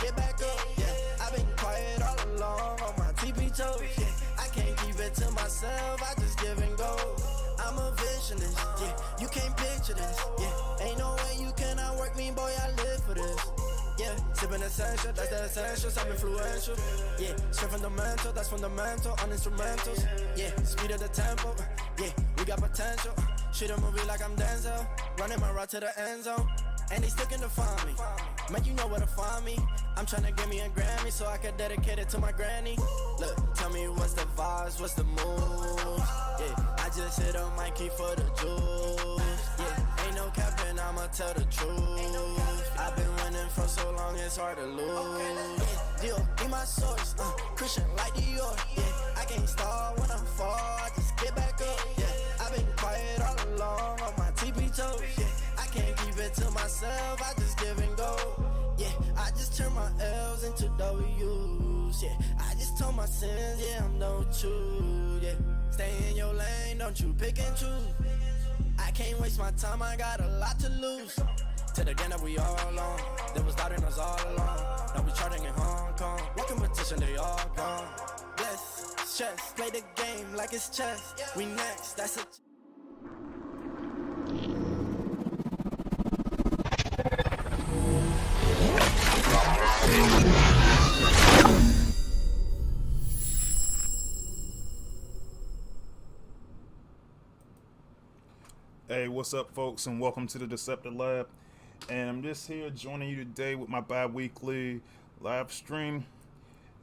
get back up. Yeah, I've been quiet all along on my TP toes. Yeah, I can't keep it to myself, I just give and go. I'm a visionist, yeah, you can't picture this. Yeah, ain't no way you cannot work me, boy, I live for this. Yeah, sipping essential, that's the essentials, I'm influential. Yeah, straight fundamental, that's fundamental, on instrumentals. Yeah, speed of the tempo, yeah, we got potential. Shoot a movie like I'm Denzel, running my route to the end zone. And they sticking to find me, man, you know where to find me. I'm tryna get me a Grammy so I can dedicate it to my granny. Look, tell me what's the vibes, what's the moves. Yeah, I just hit a Mikey for the juice. Yeah, ain't no capping, I'ma tell the truth. I've been winning for so long, it's hard to lose. Yeah, Dio, be my source, Christian like Dior. Yeah, I can't start when I fall, I just get back up. Yeah, I've been quiet all along on my TP toes. Yeah, I can't keep it to myself, I just give and go. Yeah, I just turn my L's into W's. Yeah, I just told my sins, yeah, I'm done with you. Yeah, stay in your lane, don't you pick and choose. I can't waste my time, I got a lot to lose. To the game that we all on, they was doubting us all along. Now we charting in Hong Kong, what competition, they all gone. Yes, chess, play the game like it's chess. We next, that's it. Hey, what's up, folks, and welcome to the Decepticon Lab. And I'm just here joining you today with my bi-weekly live stream.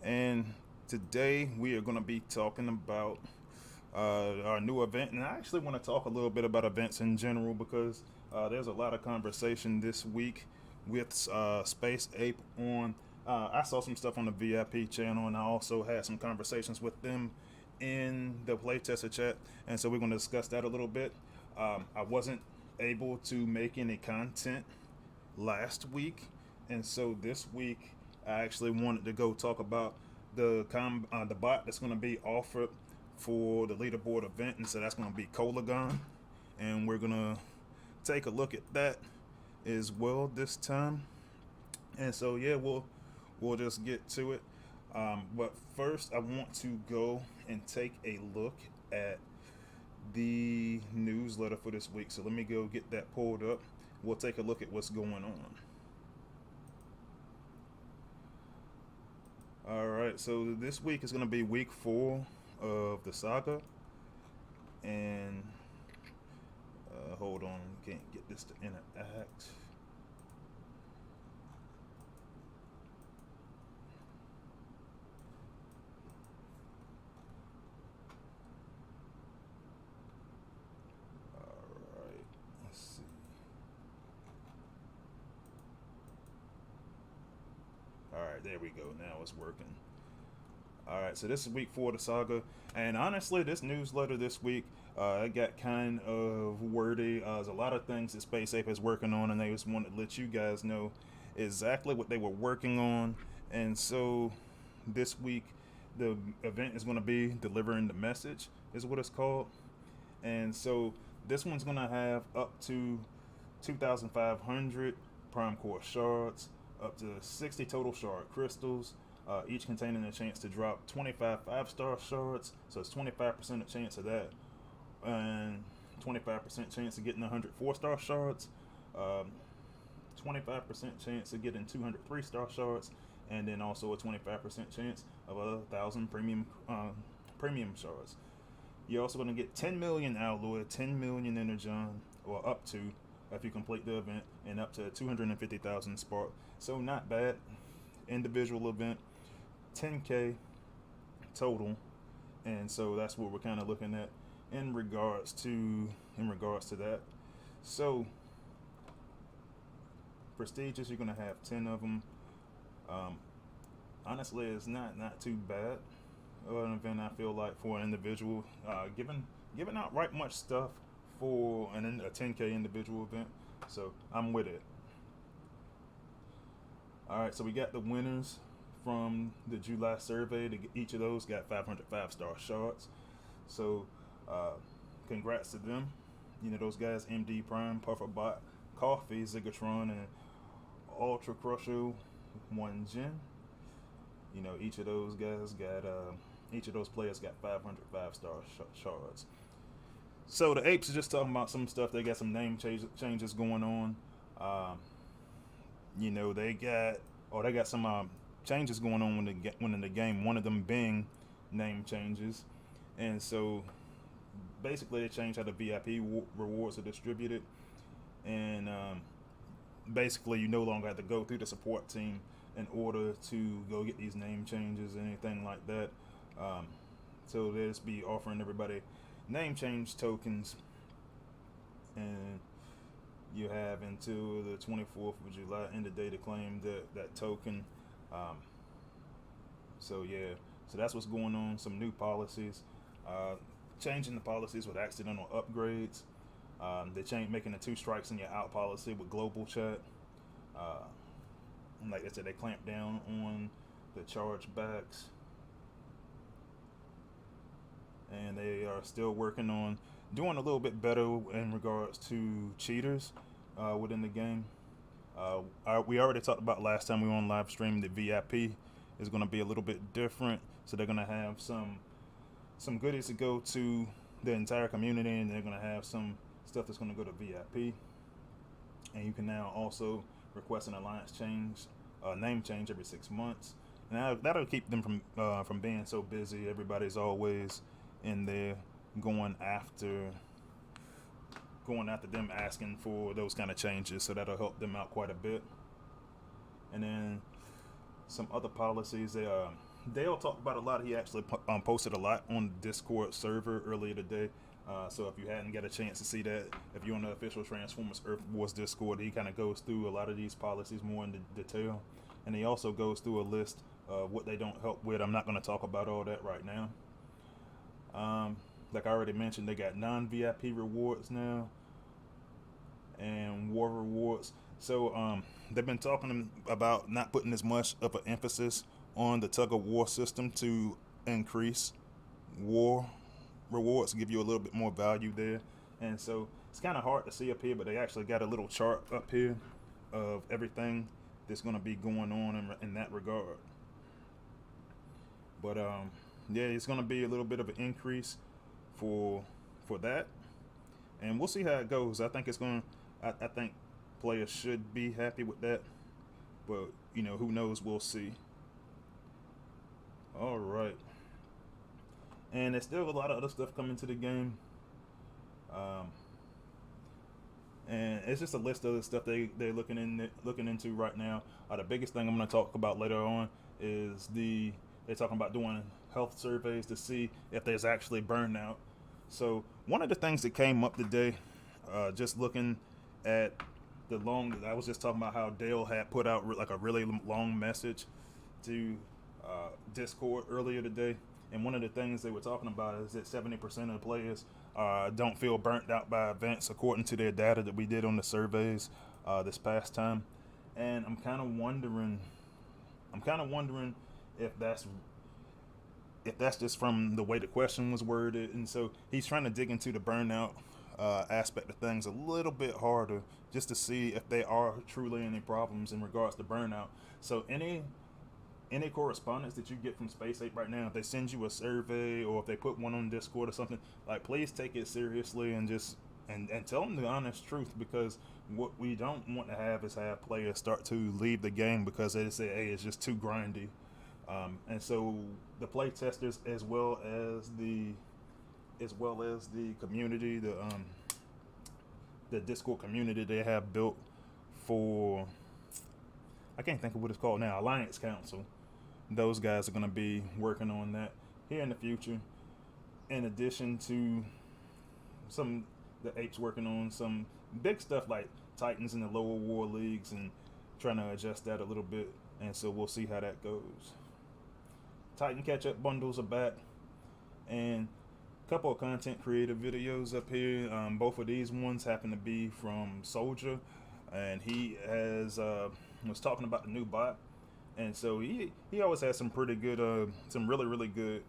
And today we are going to be talking about our new event. And I actually want to talk a little bit about events in general because there's a lot of conversation this week with Space Ape on. I saw some stuff on the VIP channel, and I also had some conversations with them in the playtester chat. And so we're going to discuss that a little bit. I wasn't able to make any content last week, and so this week I actually wanted to go talk about the bot that's going to be offered for the leaderboard event, and so that's going to be Coelagon, and we're going to take a look at that as well this time. And so yeah, we'll just get to it. But first I want to go and take a look at the newsletter for this week. So let me go get that pulled up. We'll take a look at what's going on. Alright, so this week is going to be week 4 of the saga. And hold on, can't get this to interact. Alright, there we go. Now it's working. Alright, so this is week 4 of the saga. And honestly, this newsletter this week, it got kind of wordy. There's a lot of things that Space Ape is working on, and they just wanted to let you guys know exactly what they were working on. And so this week, the event is going to be Delivering the Message, is what it's called. And so this one's going to have up to 2,500 Prime Core shards, up to 60 total shard crystals, each containing a chance to drop 25 5-star shards, so it's 25% chance of that, and 25% chance of getting 100 4-star shards, 25% chance of getting 200 3-star shards, and then also a 25% chance of 1,000 premium shards. You're also going to get 10 million alloy, 10 million energon, or up to, if you complete the event, and up to 250,000 spark. So not bad. Individual event, 10k total, and so that's what we're kind of looking at in regards to that. So prestigious, you're gonna have 10 of them. Honestly, it's not too bad of an event, I feel like, for an individual. Giving out right much stuff for a 10k individual event, so I'm with it. Alright, so we got the winners from the July survey. Each of those got 500 5-star shards, so congrats to them. You know, those guys: MD Prime, Pufferbot, Coffee, Zigatron, and Ultra Crusher 1 gen. You know, each of those guys got each of those players got 500 5-star shards. So the apes are just talking about some stuff. They got some name changes going on. You know, they got some changes going on when in the game. One of them being name changes, and so basically they changed how the VIP rewards are distributed, and basically you no longer have to go through the support team in order to go get these name changes or anything like that. So they'll just be offering everybody name change tokens, and you have until the 24th of July end of day to claim that token. So yeah, so that's what's going on. Some new policies, changing the policies with accidental upgrades. They making the 2 strikes and you're out policy with global chat. Like I said, they clamped down on the chargebacks, and they are still working on doing a little bit better in regards to cheaters within the game. We already talked about last time we were on live stream that VIP is going to be a little bit different, so they're going to have some goodies to go to the entire community, and they're going to have some stuff that's going to go to VIP. And you can now also request an alliance change, name change every 6 months, and that'll keep them from being so busy. Everybody's always in there going after them, asking for those kind of changes, so that'll help them out quite a bit. And then some other policies, Dale talked about a lot. He actually posted a lot on the Discord server earlier today. So if you hadn't got a chance to see that, if you're on the official Transformers Earth Wars Discord, he kind of goes through a lot of these policies more in detail. And he also goes through a list of what they don't help with. I'm not going to talk about all that right now. Like I already mentioned, they got non-VIP rewards now and war rewards. So they've been talking about not putting as much of an emphasis on the tug of war system to increase war rewards, give you a little bit more value there. And so it's kind of hard to see up here, but they actually got a little chart up here of everything that's going to be going on in that regard. But yeah, it's going to be a little bit of an increase for that, and we'll see how it goes. I think it's going to, I think players should be happy with that, but you know, who knows, we'll see. All right, and there's still a lot of other stuff coming to the game, and it's just a list of the stuff they're looking into right now. The biggest thing I'm going to talk about later on is they're talking about doing health surveys to see if there's actually burnout. So one of the things that came up today, just looking at I was just talking about how Dale had put out like a really long message to Discord earlier today, and one of the things they were talking about is that 70% of the players don't feel burnt out by events, according to their data that we did on the surveys this past time. And I'm kind of wondering if that's just from the way the question was worded. And so he's trying to dig into the burnout aspect of things a little bit harder, just to see if there are truly any problems in regards to burnout. So any correspondence that you get from Space Ape right now, if they send you a survey or if they put one on Discord or something, like, please take it seriously and just and tell them the honest truth, because what we don't want to have is have players start to leave the game because they say, hey, it's just too grindy. And so the play testers, as well as the community, the Discord community they have built for, I can't think of what it's called now, Alliance Council. Those guys are going to be working on that here in the future, in addition to the apes working on some big stuff like Titans in the lower war leagues and trying to adjust that a little bit. And so we'll see how that goes. Titan catch-up bundles are back, and a couple of content creator videos up here. Both of these ones happen to be from Soldier, and he was talking about the new bot, and so he always has some pretty good, some really good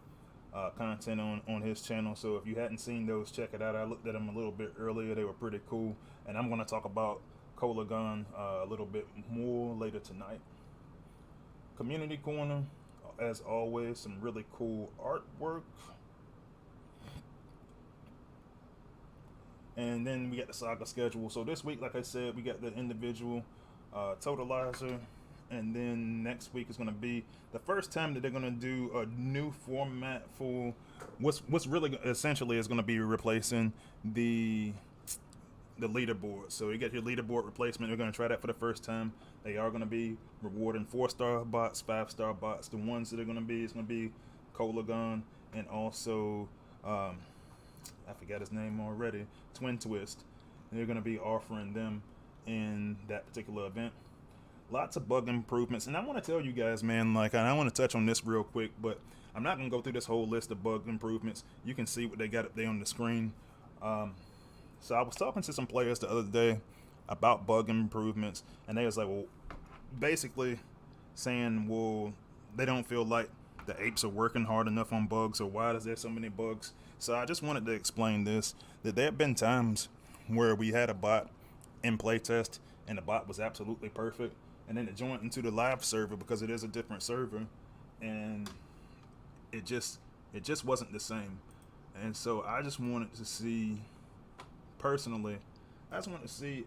content on his channel. So if you hadn't seen those, check it out. I looked at them a little bit earlier. They were pretty cool, and I'm going to talk about Coelagon a little bit more later tonight. Community corner, as always, some really cool artwork. And then we got the saga schedule. So this week, like I said, we got the individual totalizer. And then next week is going to be the first time that they're going to do a new format for what's really essentially is going to be replacing the leaderboard. So you got your leaderboard replacement. They're going to try that for the first time. They are going to be rewarding 4-star bots, 5-star bots. The ones that are going to be, it's going to be Coelagon and also I forgot his name already, Twin Twist. And they're going to be offering them in that particular event. Lots of bug improvements, and I want to tell you guys, man, like, I want to touch on this real quick, but I'm not going to go through this whole list of bug improvements. You can see what they got up there on the screen. So I was talking to some players the other day about bug improvements, and they was like, well, basically saying, well, they don't feel like the apes are working hard enough on bugs, or why is there so many bugs? So I just wanted to explain this, that there have been times where we had a bot in playtest, and the bot was absolutely perfect, and then it joined into the live server because it is a different server, and it just wasn't the same. And so I just wanted to see, personally, I just wanted to see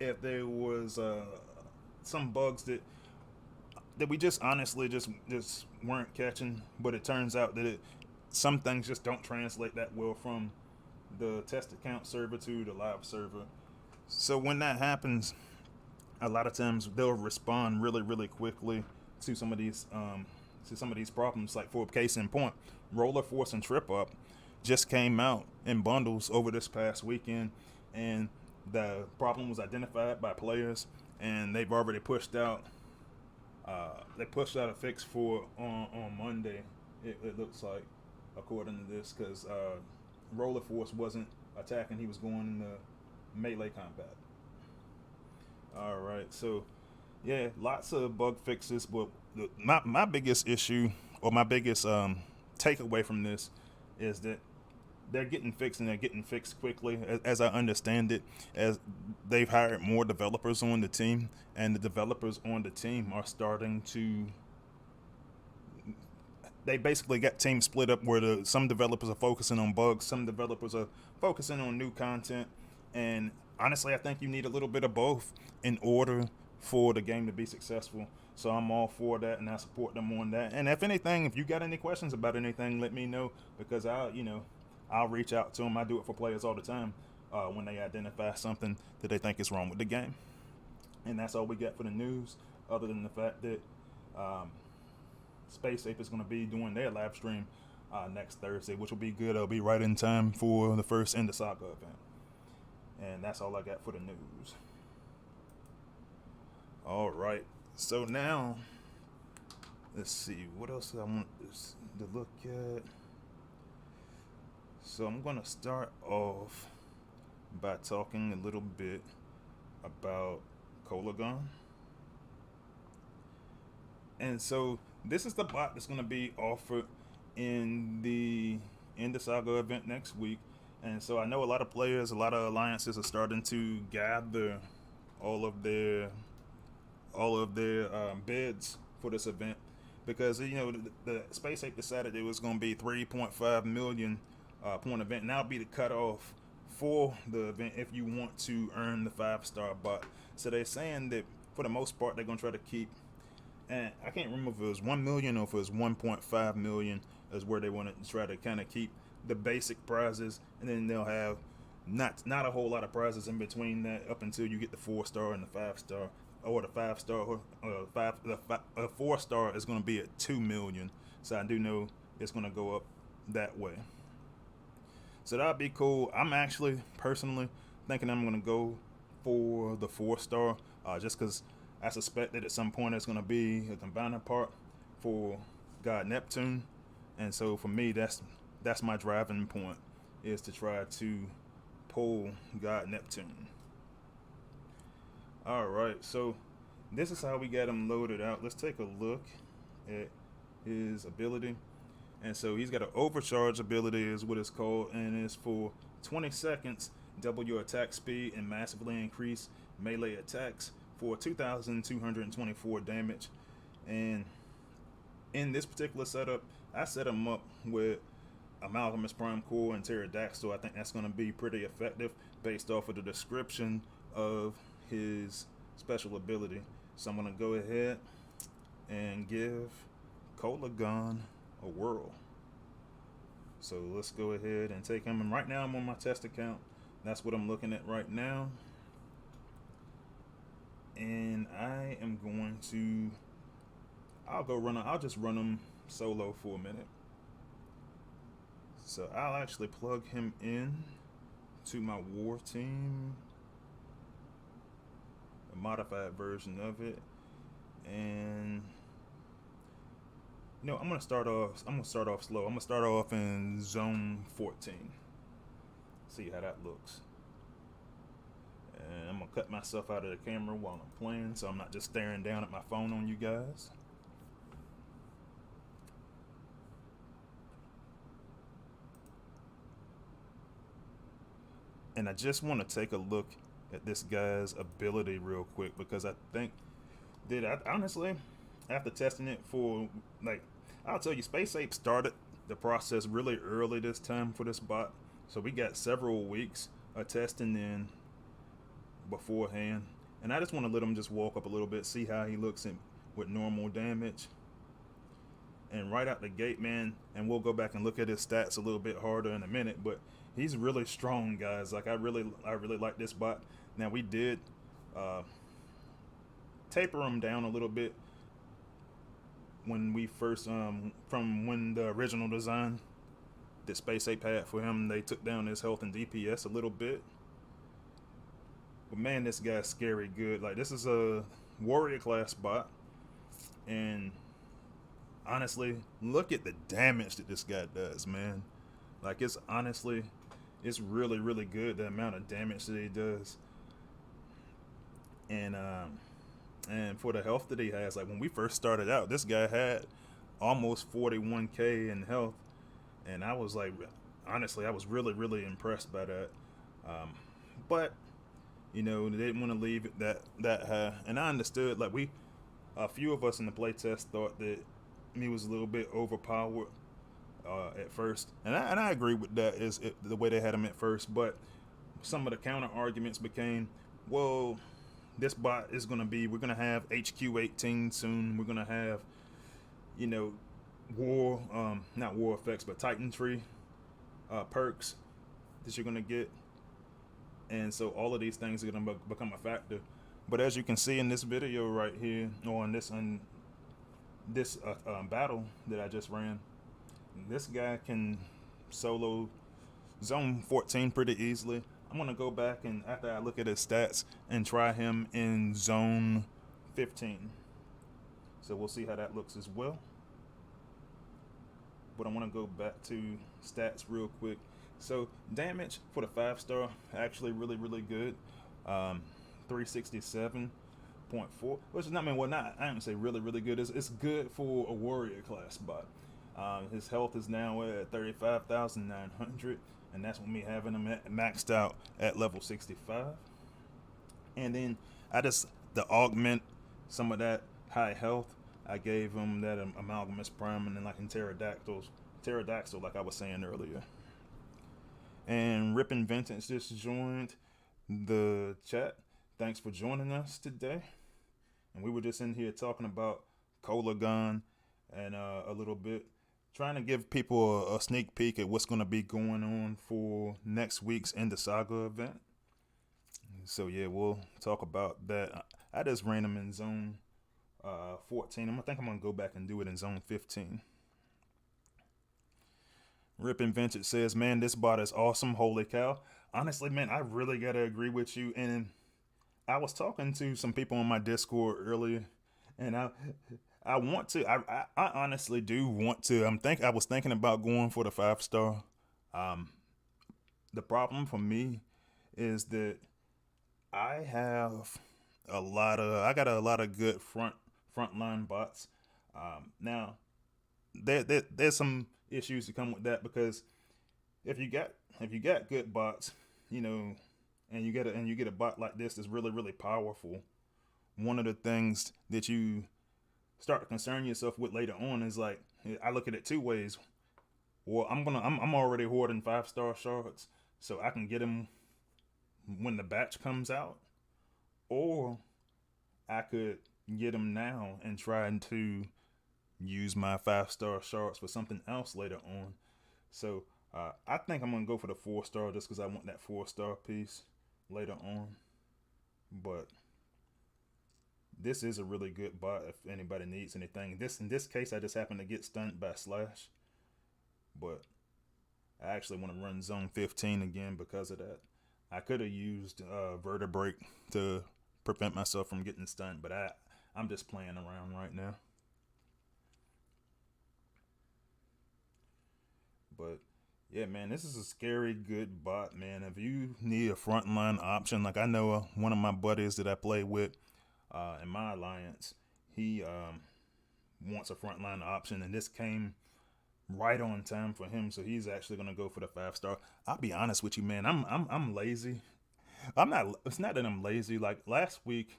if there was some bugs that we just honestly just weren't catching, but it turns out that some things just don't translate that well from the test account server to the live server. So when that happens, a lot of times they'll respond really, really quickly to some of these problems. Like, for case in point, Roller Force and Trip Up just came out in bundles over this past weekend, and the problem was identified by players, and they've already pushed out a fix for on Monday. It looks like, according to this, because Roller Force wasn't attacking, he was going into melee combat. Alright, so yeah, lots of bug fixes, but my biggest issue, or my biggest takeaway from this, is that they're getting fixed, and they're getting fixed quickly, as I understand it, as they've hired more developers on the team, and the developers on the team are starting to, they basically got teams split up where some developers are focusing on bugs, some developers are focusing on new content, and honestly, I think you need a little bit of both in order for the game to be successful. So I'm all for that, and I support them on that. And if anything, if you got any questions about anything, let me know, because I'll reach out to them. I do it for players all the time when they identify something that they think is wrong with the game. And that's all we got for the news, other than the fact that Space Ape is going to be doing their live stream next Thursday, which will be good. It'll be right in time for the first End of Saga event. And that's all I got for the news. All right. So now, let's see. What else I want to look at? So I'm going to start off by talking a little bit about Coelagon. And so this is the bot that's going to be offered in the Saga event next week. And so I know a lot of players, a lot of alliances are starting to gather all of their bids for this event, because the Space Ape decided it was going to be 3.5 million point event, and that'll be the cutoff for the event if you want to earn the 5-star bot. So they're saying that for the most part they're going to try to keep, and I can't remember if it was 1 million or if it was 1.5 million is where they want to try to kind of keep the basic prizes, and then they'll have not a whole lot of prizes in between that up until you get the 4-star and the 5-star, or the 5-star, the 4-star is going to be at 2 million. So I do know it's going to go up that way. So that'd be cool. I'm actually personally thinking I'm going to go for the 4-star, just because I suspect that at some point it's going to be a combiner part for God Neptune, and so for me that's my driving point, is to try to pull God Neptune. Alright, so this is how we got him loaded out. Let's take a look at his ability. And so he's got an overcharge ability is what it's called, and it's for 20 seconds, double your attack speed and massively increase melee attacks for 2,224 damage. And in this particular setup, I set him up with Amalgamous Prime Core and Pterodactyl. I think that's going to be pretty effective based off of the description of his special ability. So I'm going to go ahead and give Coelagon a whirl. So let's go ahead and take him. And right now I'm on my test account. That's what I'm looking at right now. And I am going to, I'll just run him solo for a minute. So I'll actually plug him in to my war team, a modified version of it. And I'm gonna start off slow. I'm gonna start off in zone 14. See how that looks. And I'm gonna cut myself out of the camera while I'm playing, so I'm not just staring down at my phone on you guys. And I just want to take a look at this guy's ability real quick, because I think honestly, after testing it for, like, I'll tell you, Space Ape started the process really early this time for this bot. So we got several weeks of testing in beforehand. And I just want to let him just walk up a little bit, see how he looks with normal damage. And right out the gate, man, and we'll go back and look at his stats a little bit harder in a minute, but he's really strong, guys. Like, I really like this bot. Now, we did taper him down a little bit when we first from when the original design that Space Ape had for him, they took down his health and DPS a little bit. But man, this guy's scary good. Like, this is a warrior class bot, and honestly, look at the damage that this guy does, man. Like, it's really good, the amount of damage that he does. And for the health that he has, like, when we first started out, this guy had almost 41k in health, and I was like, honestly, I was really impressed by that. But they didn't want to leave it that high, and I understood. Like, a few of us in the playtest thought that he was a little bit overpowered at first, and I agree with that, the way they had him at first. But some of the counter arguments became, well, this bot is going to be, we're going to have HQ18 soon. We're going to have, not war effects, but Titan Tree perks that you're going to get. And so all of these things are going to become a factor. But as you can see in this video right here, or in this battle that I just ran, this guy can solo zone 14 pretty easily. I'm going to go back and, after I look at his stats, and try him in zone 15. So we'll see how that looks as well. But I want to go back to stats real quick. So damage for the 5-star, actually really good. 367.4, which is not, I don't say really good. It's good for a warrior class bot. His health is now at 35,900. And that's when we having him maxed out at level 65. And then to augment some of that high health, I gave him that Amalgamous Prime, and then like in Pterodactyl, like I was saying earlier. And Rippin' Vintage just joined the chat. Thanks for joining us today. And we were just in here talking about Coelagon and a little bit, trying to give people a sneak peek at what's going to be going on for next week's End of Saga event. So yeah, we'll talk about that. I just ran them in zone 14. I think I'm going to go back and do it in zone 15. Rippin' Vintage says, man, this bot is awesome. Holy cow. Honestly, man, I really got to agree with you. And I was talking to some people on my Discord earlier, and I honestly do want to. I was thinking about going for the 5-star. The problem for me is that I got a lot of good frontline bots. Now there's some issues to come with that, because if you got good bots, and you get a bot like this that's really powerful, one of the things that you start to concern yourself with later on is like, I look at it two ways. Well, I'm already hoarding 5-star shards, so I can get them when the batch comes out, or I could get them now and try to use my 5-star shards for something else later on. So I think I'm gonna go for the 4-star just because I want that 4-star piece later on. But this is a really good bot if anybody needs anything. In this case, I just happened to get stunned by Slash, but I actually want to run zone 15 again because of that. I could have used Vertebrate to prevent myself from getting stunned, but I'm just playing around right now. But yeah, man, this is a scary good bot, man. If you need a frontline option, like I know one of my buddies that I play with in my alliance, he wants a frontline option, and this came right on time for him, so he's actually gonna go for the 5-star. I'll be honest with you, man. I'm lazy. I'm not. It's not that I'm lazy. Like last week,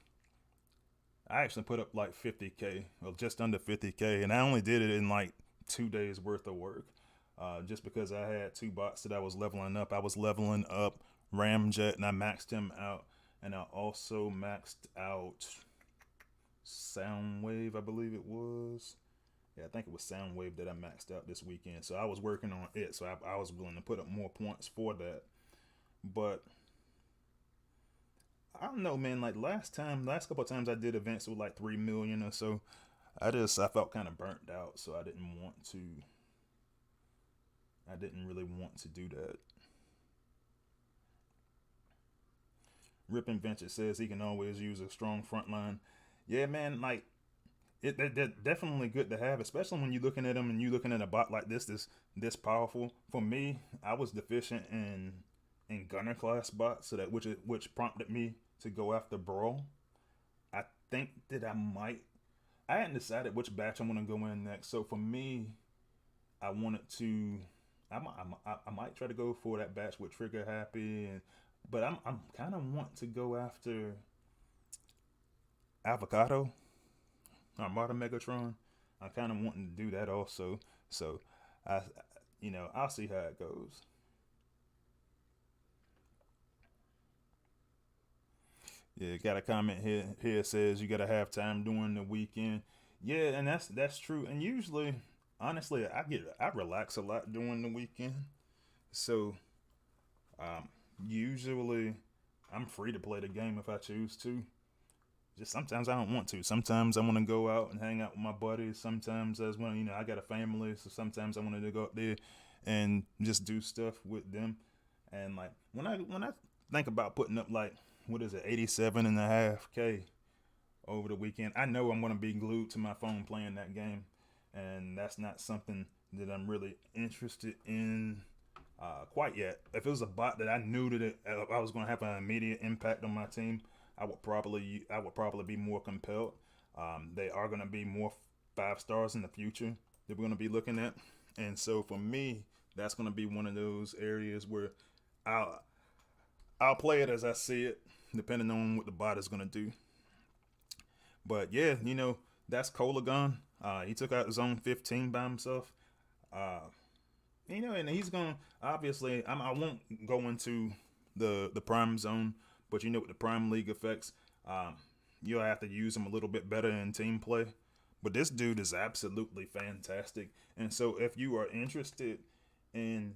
I actually put up like 50K, or just under 50K, and I only did it in like 2 days worth of work. Just because I had 2 bots that I was leveling up. I was leveling up Ramjet, and I maxed him out, and I also maxed out Soundwave, I believe it was. Yeah, I think it was Soundwave that I maxed out this weekend. So I was working on it, so I was willing to put up more points for that. But I don't know, man. Like last couple of times I did events with like 3 million or so. I felt kind of burnt out, so I didn't really want to do that. Rippin' Venture says he can always use a strong front line. Yeah, man, like they're definitely good to have, especially when you're looking at them and you're looking at a bot like this powerful. For me, I was deficient in gunner class bots, so that which prompted me to go after Brawl. I think that I hadn't decided which batch I want to go in next. So for me, I might try to go for that batch with Trigger Happy, but I'm kind of want to go after Avocado, Armada Megatron. I'm kind of wanting to do that also. So I'll see how it goes. Yeah, got a comment here says you gotta have time during the weekend. Yeah, and that's true. And usually, honestly, I relax a lot during the weekend. So usually I'm free to play the game if I choose to. Just sometimes I don't want to. Sometimes I want to go out and hang out with my buddies. Sometimes as well, I got a family, so sometimes I wanted to go up there and just do stuff with them. And like when I think about putting up like, what is it, 87.5K over the weekend, I know I'm going to be glued to my phone playing that game, and that's not something that I'm really interested in quite yet. If it was a bot that I knew that I was going to have an immediate impact on my team, I would probably be more compelled. They are going to be more 5-stars in the future that we're going to be looking at, and so for me, that's going to be one of those areas where I'll play it as I see it, depending on what the bot is going to do. But yeah, that's Coelagon. He took out zone 15 by himself. And he's going to, obviously, I won't go into the prime zone, but with the prime league effects, you'll have to use him a little bit better in team play. But this dude is absolutely fantastic. And so if you are interested in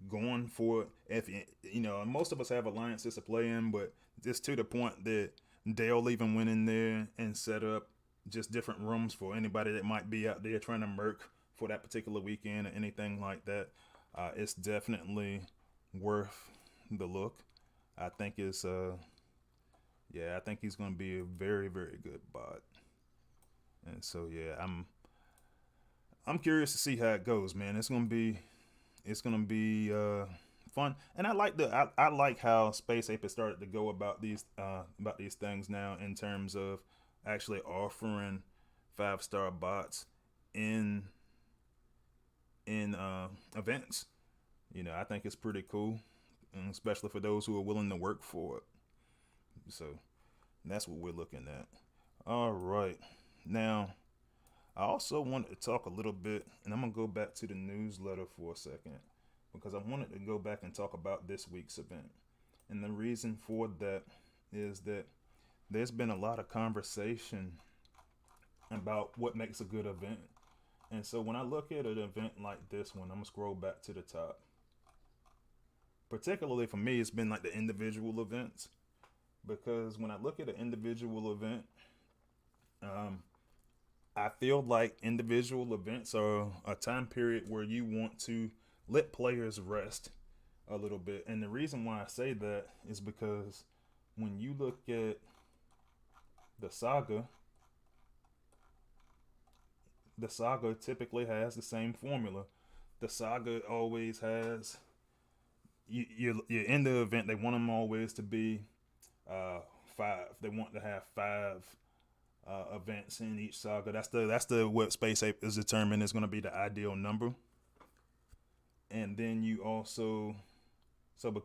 going for it, most of us have alliances to play in, but just to the point that they'll even went in there and set up just different rooms for anybody that might be out there trying to merc for that particular weekend or anything like that. It's definitely worth the look. I think it's I think he's going to be a very, very good bot. And so yeah, I'm curious to see how it goes, man. It's gonna be fun, and I like how Space Ape has started to go about these things now in terms of actually offering 5-star bots in events. I think it's pretty cool, and especially for those who are willing to work for it. So that's what we're looking at. All right. Now, I also wanted to talk a little bit, and I'm going to go back to the newsletter for a second because I wanted to go back and talk about this week's event. And the reason for that is that there's been a lot of conversation about what makes a good event. And so when I look at an event like this one, I'm going to scroll back to the top. Particularly for me, it's been like the individual events. Because when I look at an individual event, I feel like individual events are a time period where you want to let players rest a little bit. And the reason why I say that is because when you look at the saga typically has the same formula. The saga always has you're in the event. They want them always to be 5. They want to have 5 events in each saga. That's the what Space Ape is determined is going to be the ideal number. And then you also,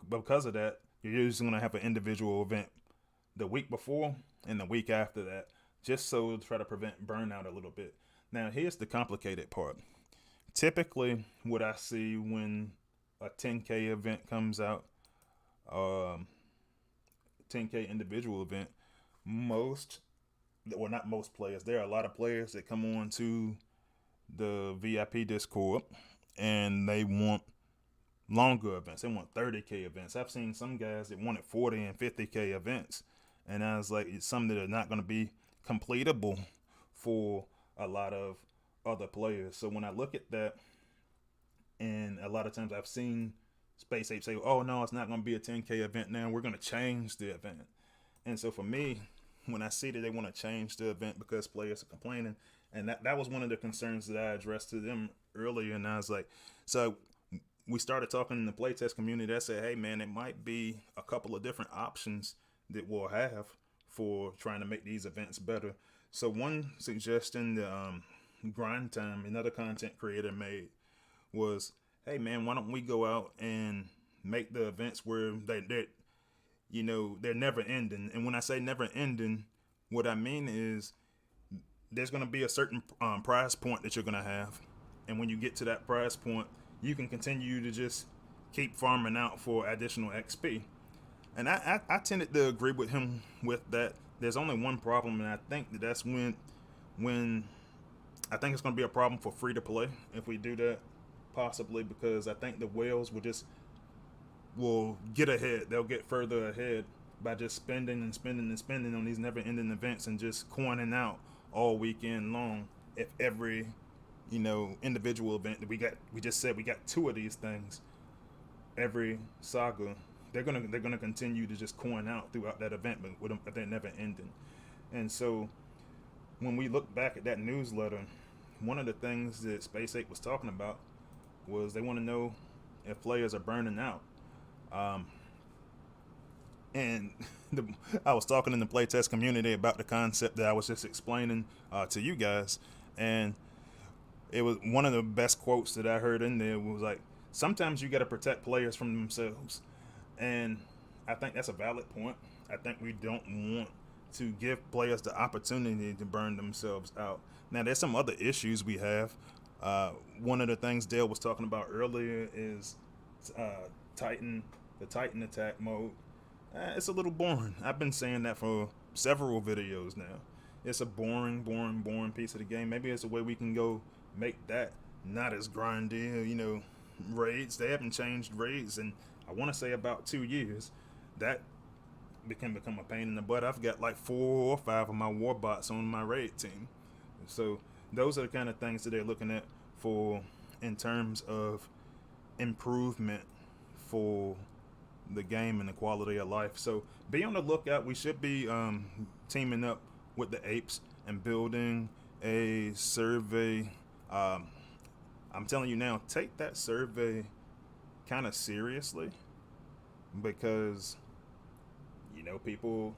because of that, you're usually going to have an individual event the week before and the week after that, just so to try to prevent burnout a little bit. Now, here's the complicated part. Typically, what I see when a 10K event comes out, 10K individual event, not most players, there are a lot of players that come on to the VIP Discord and they want longer events. They want 30K events. I've seen some guys that wanted 40 and 50K events. And I was like, it's something that are not going to be completable for a lot of other players. So when I look at that, and a lot of times I've seen Space Ape say, oh no, it's not going to be a 10K event now. We're going to change the event. And so for me, when I see that they want to change the event because players are complaining, and that was one of the concerns that I addressed to them earlier. And I was like, so we started talking in the playtest community. I said, hey man, it might be a couple of different options that we'll have for trying to make these events better. So one suggestion that Grind Time, another content creator, made was, hey man, why don't we go out and make the events where they're never ending. And when I say never ending, what I mean is there's going to be a certain prize point that you're going to have. And when you get to that prize point, you can continue to just keep farming out for additional XP. And I tended to agree with him with that. There's only one problem, and I think that's when I think it's going to be a problem for free to play if we do that, possibly, because I think the whales will get ahead. They'll get further ahead by just spending and spending and spending on these never-ending events and just coining out all weekend long. If every individual event that we just said we got 2 of these things every saga, they're gonna continue to just coin out throughout that event, but they're never ending. And so when we look back at that newsletter, one of the things that Space Ape was talking about was they want to know if players are burning out. And I was talking in the playtest community about the concept that I was just explaining to you guys, and it was one of the best quotes that I heard in there was like, sometimes you got to protect players from themselves. And I think that's a valid point. I think we don't want to give players the opportunity to burn themselves out. Now, there's some other issues we have. One of the things Dale was talking about earlier is the Titan attack mode. It's a little boring. I've been saying that for several videos now. It's a boring piece of the game. Maybe it's a way we can go make that not as grindy. Raids, they haven't changed raids in, I want to say, about 2 years. That can become a pain in the butt. I've got like 4 or 5 of my warbots on my raid team. So those are the kind of things that they're looking at for in terms of improvement for the game and the quality of life. So be on the lookout. We should be teaming up with the apes and building a survey. I'm telling you now, take that survey kind of seriously, because people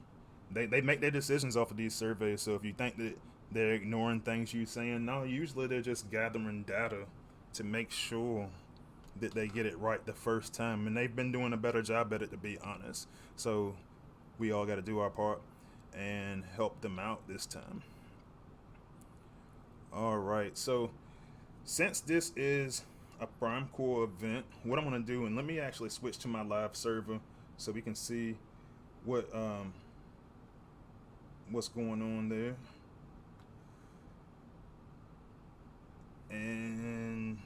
they make their decisions off of these surveys. So if you think that they're ignoring things you're saying, no, usually they're just gathering data to make sure that they get it right the first time, and they've been doing a better job at it, to be honest. So we all got to do our part. and help them out this time. Alright, so since this is a Prime Core event, what I'm going to do, and let me actually switch to my live server so we can see what's going on there. And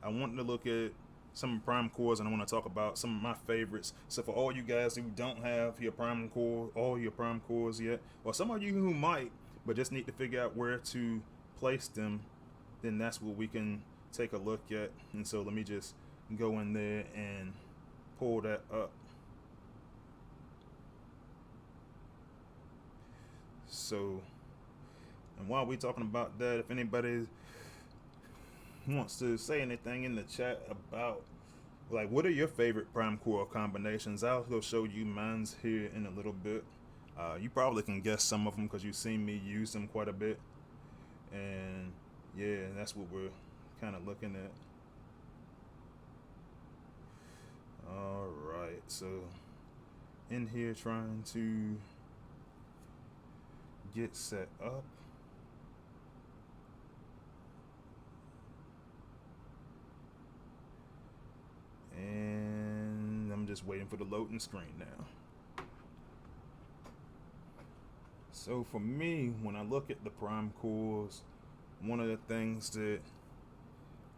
I want to look at some Prime Cores, and I want to talk about some of my favorites. So for all you guys who don't have your Prime Core, all your Prime Cores yet, or some of you who might, but just need to figure out where to place them, then that's what we can take a look at. And so let me just go in there and pull that up. So, and while we're talking about that, if anybody wants to say anything in the chat about, like, what are your favorite Prime Core combinations, I'll go show you mine's here in a little bit. You probably can guess some of them because you've seen me use them quite a bit. And yeah, that's what we're kind of looking at. Alright, so in here trying to get set up. And I'm just waiting for the loading screen now. So for me, when I look at the Prime Cores, one of the things that,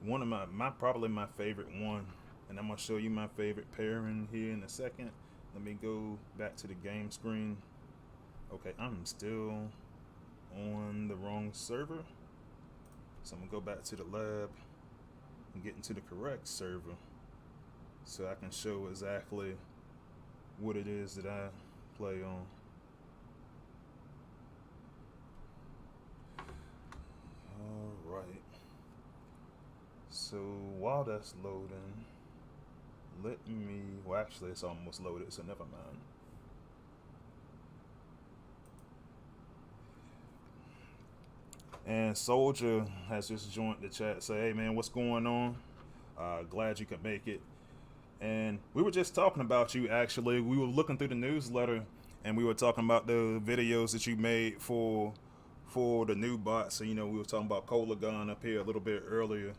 one of my probably my favorite one, and I'm gonna show you my favorite pairing here in a second. Let me go back to the game screen. Okay, I'm still on the wrong server. So I'm gonna go back to the lab and get into the correct server so I can show exactly what it is that I play on. Alright. So while that's loading, let me, well actually it's almost loaded, so never mind. And Soldier has just joined the chat. Say, hey man, what's going on? Glad you could make it. And we were just talking about you, actually. We were looking through the newsletter, and we were talking about the videos that you made for the new bots. So, you know, we were talking about Coelagon up here a little bit earlier.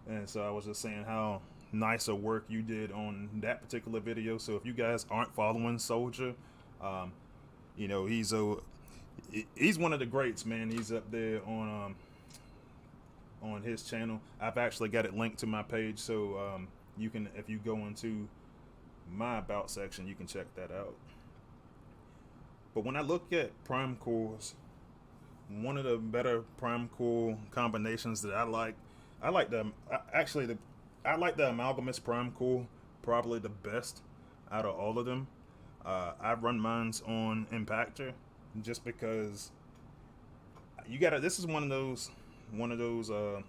And so I was just saying how nice of work you did on that particular video. So if you guys aren't following Soldier, you know, he's one of the greats, man. He's up there on his channel. I've actually got it linked to my page, so you can, if you go into my about section, you can check that out. But when I look at Prime Cores, one of the better Prime Core combinations that I like the Amalgamous Prime Core probably the best out of all of them. I run mines on IMPACTOR just because you gotta. This is one of those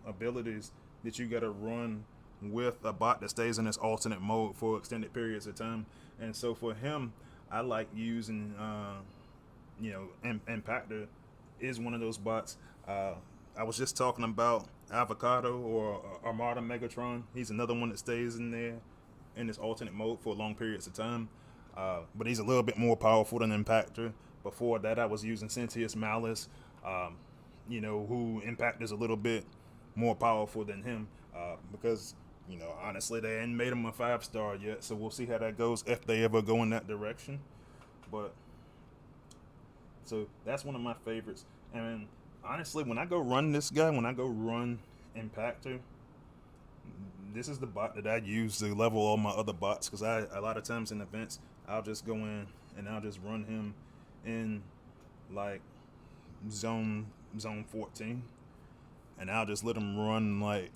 abilities that you gotta run with a bot that stays in this alternate mode for extended periods of time. And so for him, I like using you know, IMPACTOR is one of those bots. I was just talking about Avocado or Armada Megatron. He's another one that stays in there in this alternate mode for long periods of time. But he's a little bit more powerful than IMPACTOR. Before that, I was using Sentius Malice, you know, who IMPACTOR is a little bit more powerful than him, because, you know, honestly, they ain't made him a 5-star yet, so we'll see how that goes if they ever go in that direction. But so that's one of my favorites. And honestly, when I go run this guy, when I go run IMPACTOR, this is the bot that I use to level all my other bots, because a lot of times in events, I'll just go in and I'll just run him in like zone 14, and I'll just let him run like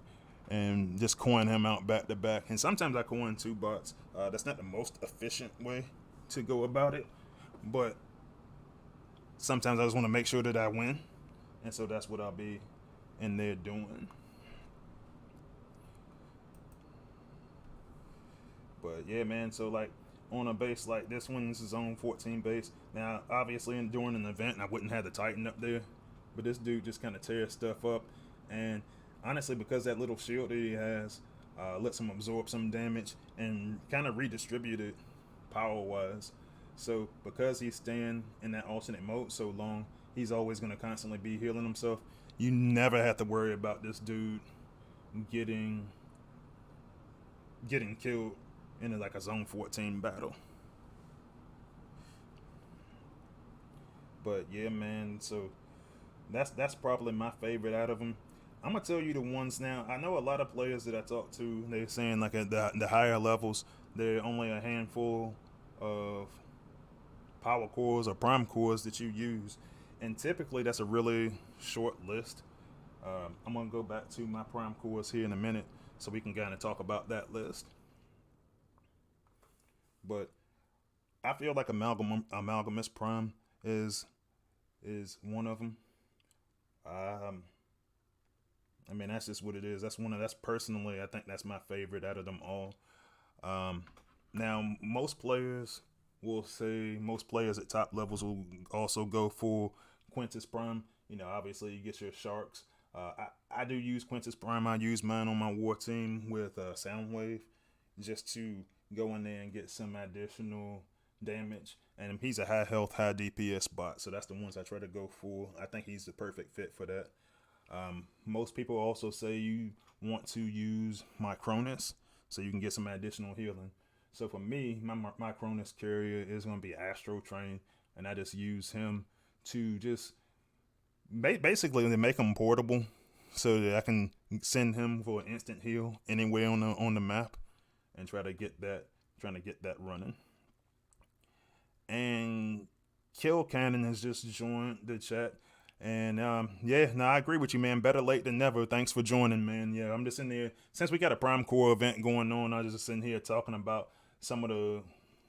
and just coin him out back to back. And sometimes I coin 2 bots. That's not the most efficient way to go about it, but sometimes I just want to make sure that I win, and so that's what I'll be in there doing. But yeah, man, so like on a base like this one, this is zone 14 base. Now, obviously, during an event, I wouldn't have the Titan up there, but this dude just kind of tears stuff up. And honestly, because that little shield that he has lets him absorb some damage and kind of redistribute it power-wise. So because he's staying in that alternate mode so long, he's always going to constantly be healing himself. You never have to worry about this dude getting killed in like a zone 14 battle. But yeah, man, so that's probably my favorite out of them. I'm gonna tell you the ones now. I know a lot of players that I talk to, they're saying like at the higher levels, there are only a handful of power cores or prime cores that you use, and typically that's a really short list. I'm gonna go back to my prime cores here in a minute, so we can kind of talk about that list. But I feel like Amalgamous Prime is one of them. I mean, that's just what it is. That's personally, I think that's my favorite out of them all. Now, most players at top levels will also go for Quintus Prime. You know, obviously you get your sharks. I do use Quintus Prime. I use mine on my war team with Soundwave just to go in there and get some additional damage. And he's a high health, high DPS bot, so that's the ones I try to go for. I think he's the perfect fit for that. Most people also say you want to use my Cronus so you can get some additional healing. So for me, my Cronus carrier is going to be Astro Train, and I just use him to just basically to make him portable so that I can send him for an instant heal anywhere on the map and trying to get that running. And Kill Cannon has just joined the chat. And yeah, no, I agree with you, man. Better late than never. Thanks for joining, man. Yeah, I'm just in there. Since we got a Prime Core event going on, I was just sitting here talking about some of the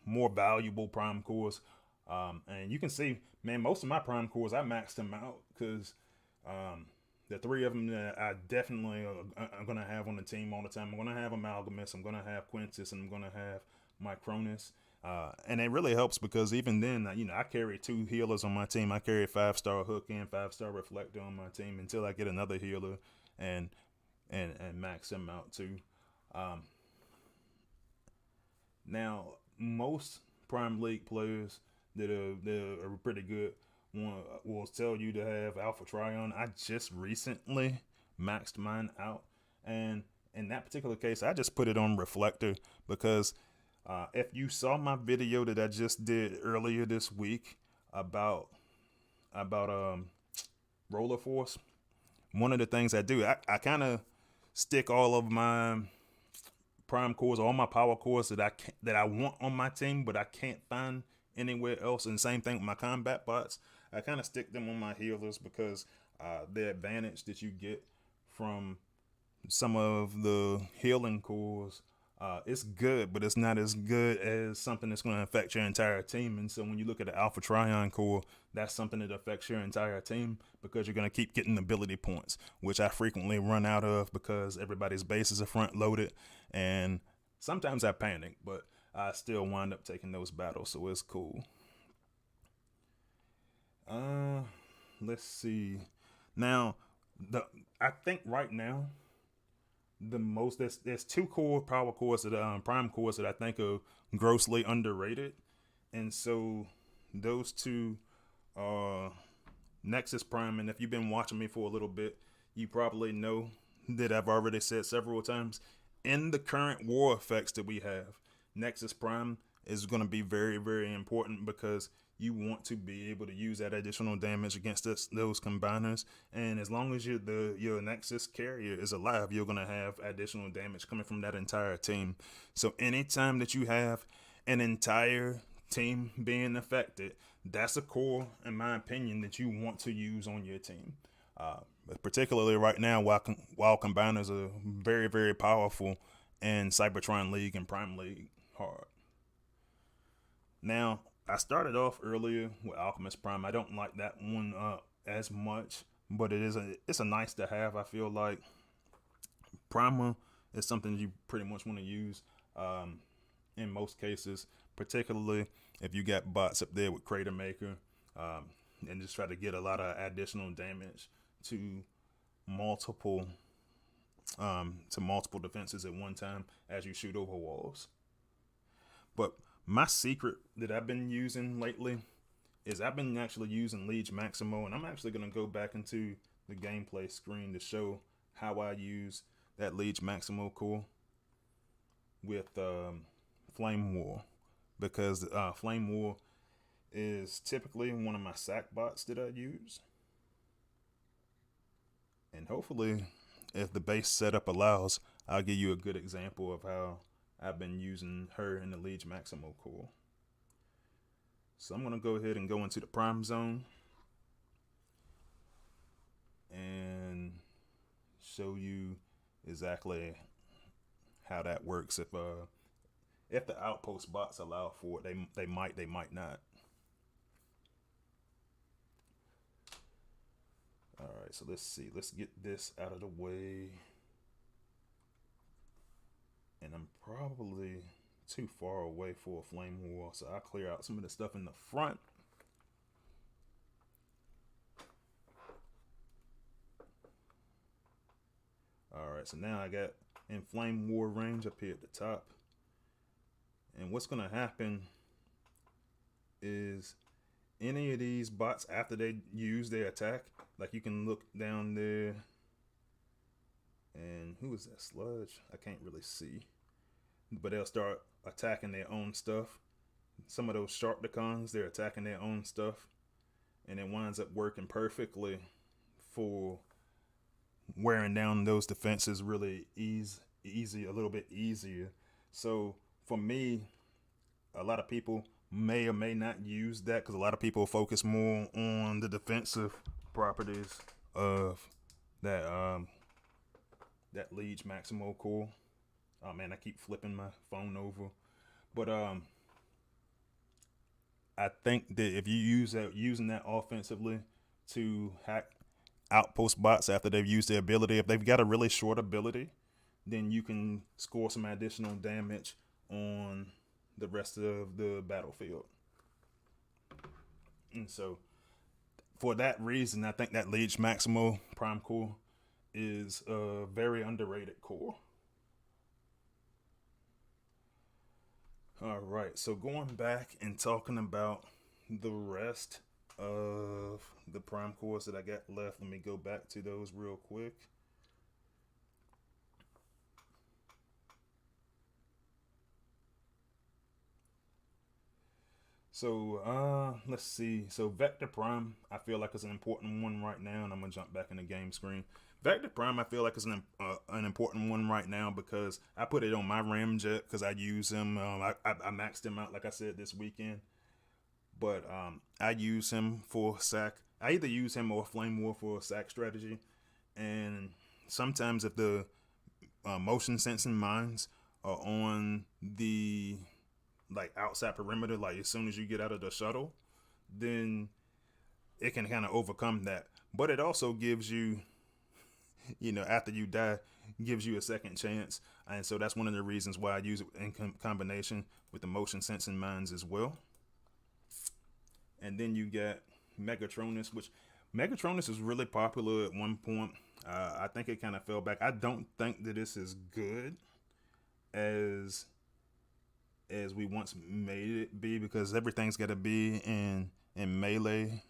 more valuable Prime Cores. And you can see, man, most of my Prime Cores, I maxed them out because the three of them that I definitely are going to have on the team all the time. I'm going to have Amalgamous, I'm going to have Quintus, and I'm going to have my Cronus. And it really helps because even then, you know, I carry 2 healers on my team. I carry a 5-star hook and 5-star reflector on my team until I get another healer and max them out too. Now, most Prime League players that are pretty good will tell you to have Alpha Trion. I just recently maxed mine out, and in that particular case, I just put it on reflector because if you saw my video that I just did earlier this week about Roller Force, one of the things I do, I kind of stick all of my prime cores, all my power cores that I want on my team, but I can't find anywhere else. And same thing with my combat bots. I kind of stick them on my healers because the advantage that you get from some of the healing cores, it's good, but it's not as good as something that's going to affect your entire team. And so when you look at the Alpha Trion core, that's something that affects your entire team because you're going to keep getting ability points, which I frequently run out of because everybody's bases are front loaded. And sometimes I panic, but I still wind up taking those battles, so it's cool. Let's see. Now, I think right now, the most there's 2 core power cores that prime cores that I think are grossly underrated, and so those 2 are Nexus Prime. And if you've been watching me for a little bit, you probably know that I've already said several times in the current war effects that we have, Nexus Prime is going to be very, very important because you want to be able to use that additional damage against those combiners. And as long as your Nexus carrier is alive, you're going to have additional damage coming from that entire team. So anytime that you have an entire team being affected, that's a core, in my opinion, that you want to use on your team. Particularly right now, while combiners are very, very powerful in Cybertron League and Prime League hard. Now, I started off earlier with Alchemist Prime. I don't like that one as much, but it's a nice to have. I feel like Primer is something you pretty much want to use in most cases, particularly if you got bots up there with Crater Maker, and just try to get a lot of additional damage to multiple defenses at one time as you shoot over walls. But My secret that I've been using lately is I've been actually using Liege Maximo, and I'm actually going to go back into the gameplay screen to show how I use that Liege Maximo core with Flame War, because Flame War is typically one of my sack bots that I use, and hopefully if the base setup allows, I'll give you a good example of how I've been using her in the Liege Maximo core. So I'm going to go ahead and go into the prime zone and show you exactly how that works. If the outpost bots allow for it, they might not. All right, so let's see. Let's get this out of the way. And I'm probably too far away for a flame war, so I'll clear out some of the stuff in the front. Alright, so now I got in flame war range up here at the top. And what's going to happen is any of these bots, after they use their attack, like you can look down there, and who is that sludge? I can't really see. But they'll start attacking their own stuff. Some of those Sharpticons, they're attacking their own stuff, and it winds up working perfectly for wearing down those defenses really easy, a little bit easier. So for me, a lot of people may or may not use that, because a lot of people focus more on the defensive properties of that that Liege Maximo core. Oh man, I keep flipping my phone over. But I think that if you using that offensively to hack outpost bots after they've used their ability, if they've got a really short ability, then you can score some additional damage on the rest of the battlefield. And so for that reason, I think that Liege Maximo Prime core is a very underrated core. All right, so going back and talking about the rest of the prime cores that I got left, let me go back to those real quick. So let's see. So Vector Prime, I feel like is an important one right now, and I'm gonna jump back in the game screen. Vector Prime, I feel like is an important one right now because I put it on my Ramjet because I use him. I maxed him out, like I said, this weekend. But I use him for sack. I either use him or Flame War for a sack strategy. And sometimes if the motion sensing mines are on the outside perimeter, like as soon as you get out of the shuttle, then it can kind of overcome that. But it also gives you, after you die, gives you a second chance. And so that's one of the reasons why I use it in combination with the motion sensing mines as well. And then you get Megatronus, which Megatronus is really popular at one point. I think it kind of fell back. I don't think that this is good as we once made it be, because everything's got to be in melee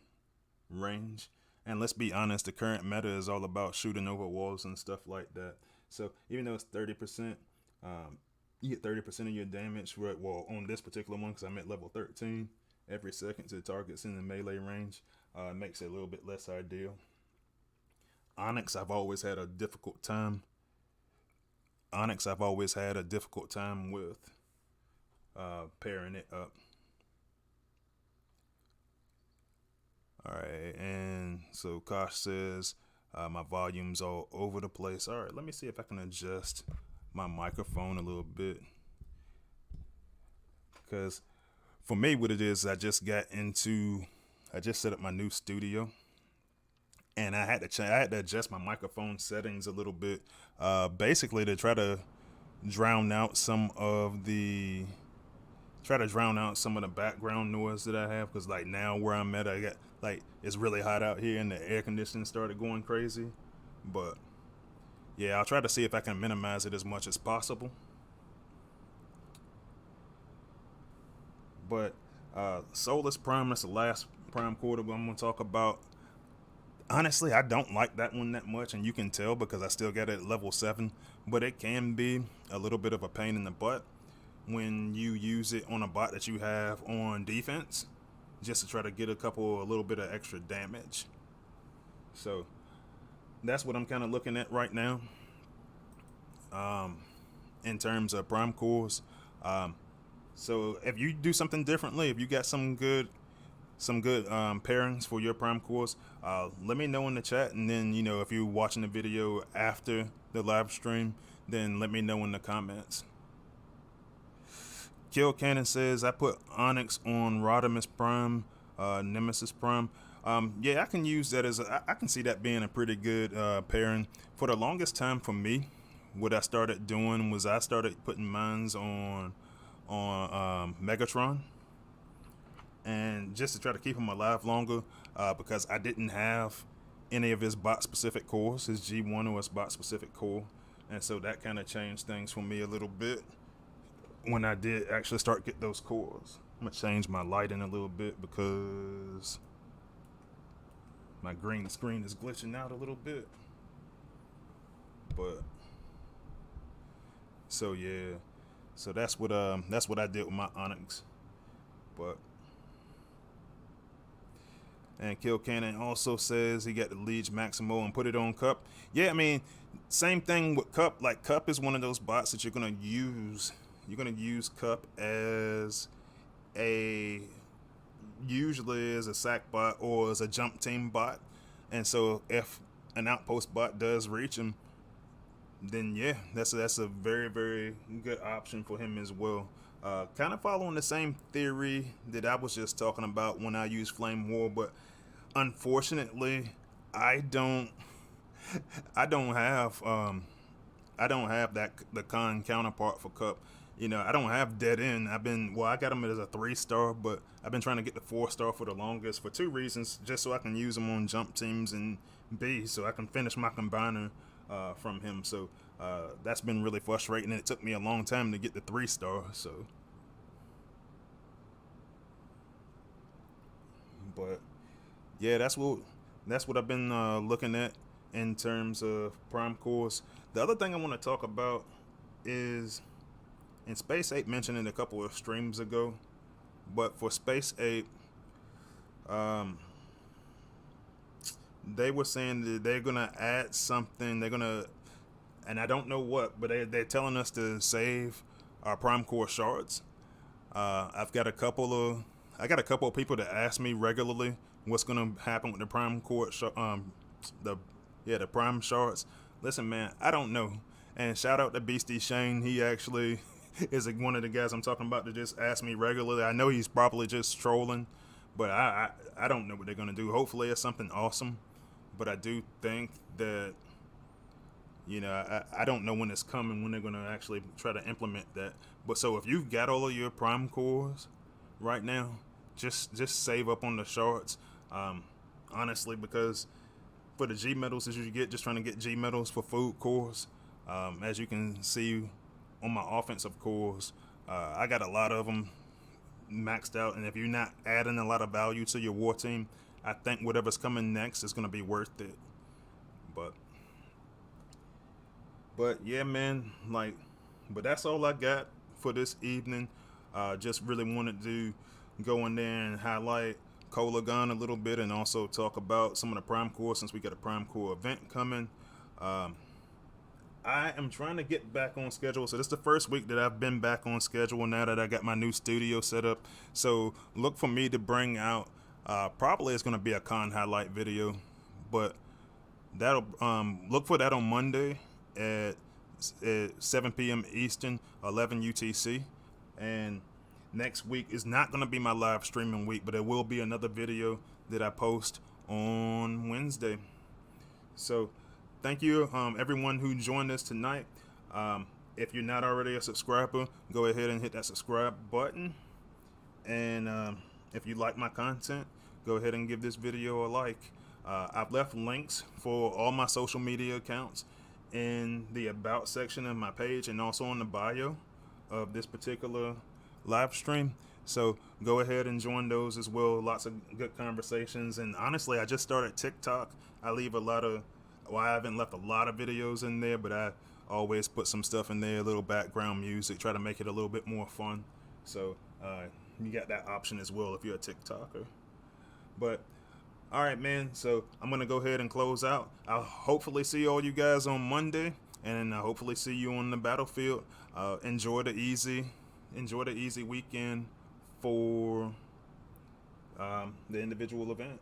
range. And let's be honest, the current meta is all about shooting over walls and stuff like that. So even though it's 30%, you get 30% of your damage, right? Well, on this particular one, because I'm at level 13, every second to targets in the melee range, makes it a little bit less ideal. Onyx, I've always had a difficult time. With pairing it up. All right, and so Kosh says my volume's all over the place. All right, let me see if I can adjust my microphone a little bit, because for me, what it is, I just set up my new studio, and I had to adjust my microphone settings a little bit, basically to try to drown out some of the background noise that I have, because like now where I'm at, I got it's really hot out here and the air conditioning started going crazy. But yeah, I'll try to see if I can minimize it as much as possible. But Soulless Prime is the last Prime core that I'm going to talk about. Honestly, I don't like that one that much, and you can tell because I still got it at level 7, but it can be a little bit of a pain in the butt when you use it on a bot that you have on defense, just to try to get a little bit of extra damage. So that's what I'm kind of looking at right now, in terms of Prime cores. So if you do something differently, if you got some good pairings for your Prime cores, let me know in the chat, and then if you're watching the video after the live stream, then let me know in the comments. Kill Cannon says, I put Onyx on Rodimus Prime, Nemesis Prime. Yeah, I can use that I can see that being a pretty good pairing. For the longest time for me, what I started doing was I started putting mines on Megatron, and just to try to keep him alive longer, because I didn't have any of his bot specific cores, his G1 or his bot specific core, and so that kind of changed things for me a little bit when I did actually start get those cores. I'm gonna change my lighting a little bit because my green screen is glitching out a little bit. But so yeah, so that's what I did with my Onyx. But and Kill Cannon also says he got the Liege Maximo and put it on Cup. Yeah, I mean, same thing with Cup. Like, Cup is one of those bots that you're gonna use. You're gonna use Cup usually as a sack bot or as a jump team bot. And so if an outpost bot does reach him, then yeah, that's a very, very good option for him as well. Kind of following the same theory that I was just talking about when I use Flame War, but unfortunately, I don't have the con counterpart for Cup. I don't have Dead End. I got him as a 3-star, but I've been trying to get the 4-star for the longest for 2 reasons, just so I can use him on jump teams, and B, so I can finish my combiner from him. So that's been really frustrating, and it took me a long time to get the 3-star. So, but yeah, that's what I've been looking at in terms of Prime cores. The other thing I want to talk about is, and Space 8 mentioned it a couple of streams ago, but for Space 8, they were saying that they're gonna add something. And I don't know what, but they're telling us to save our Prime Core shards. I got a couple of people that ask me regularly what's gonna happen with the Prime Core, the Prime shards. Listen, man, I don't know. And shout out to Beastie Shane. He actually is one of the guys I'm talking about that just ask me regularly. I know he's probably just trolling, but I don't know what they're gonna do. Hopefully it's something awesome, but I do think that I don't know when it's coming, when they're gonna actually try to implement that. But so if you've got all of your Prime cores right now, just save up on the shards, honestly, because for the G medals that you get, just trying to get G medals for food cores, as you can see on my offensive cores, I got a lot of them maxed out, and if you're not adding a lot of value to your war team, I think whatever's coming next is going to be worth it. But yeah, man, but that's all I got for this evening. Just really wanted to go in there and highlight Coelagon a little bit, and also talk about some of the Prime Core, since we got a Prime Core event coming. I am trying to get back on schedule. So this is the first week that I've been back on schedule now that I got my new studio set up. So look for me to bring out, probably it's going to be a con highlight video, but that'll look for that on Monday at 7 p.m. Eastern, 11 UTC. And next week is not going to be my live streaming week, but there will be another video that I post on Wednesday. So thank you, everyone who joined us tonight. If you're not already a subscriber, go ahead and hit that subscribe button. And if you like my content, go ahead and give this video a like. I've left links for all my social media accounts in the About section of my page, and also on the bio of this particular live stream. So go ahead and join those as well. Lots of good conversations. And honestly, I just started TikTok. I leave a lot of, well, I haven't left a lot of videos in there, but I always put some stuff in there, a little background music, try to make it a little bit more fun. So you got that option as well if you're a TikToker. But all right, man. So I'm gonna go ahead and close out. I'll hopefully see all you guys on Monday, and I'll hopefully see you on the battlefield. Enjoy the easy weekend for the individual event.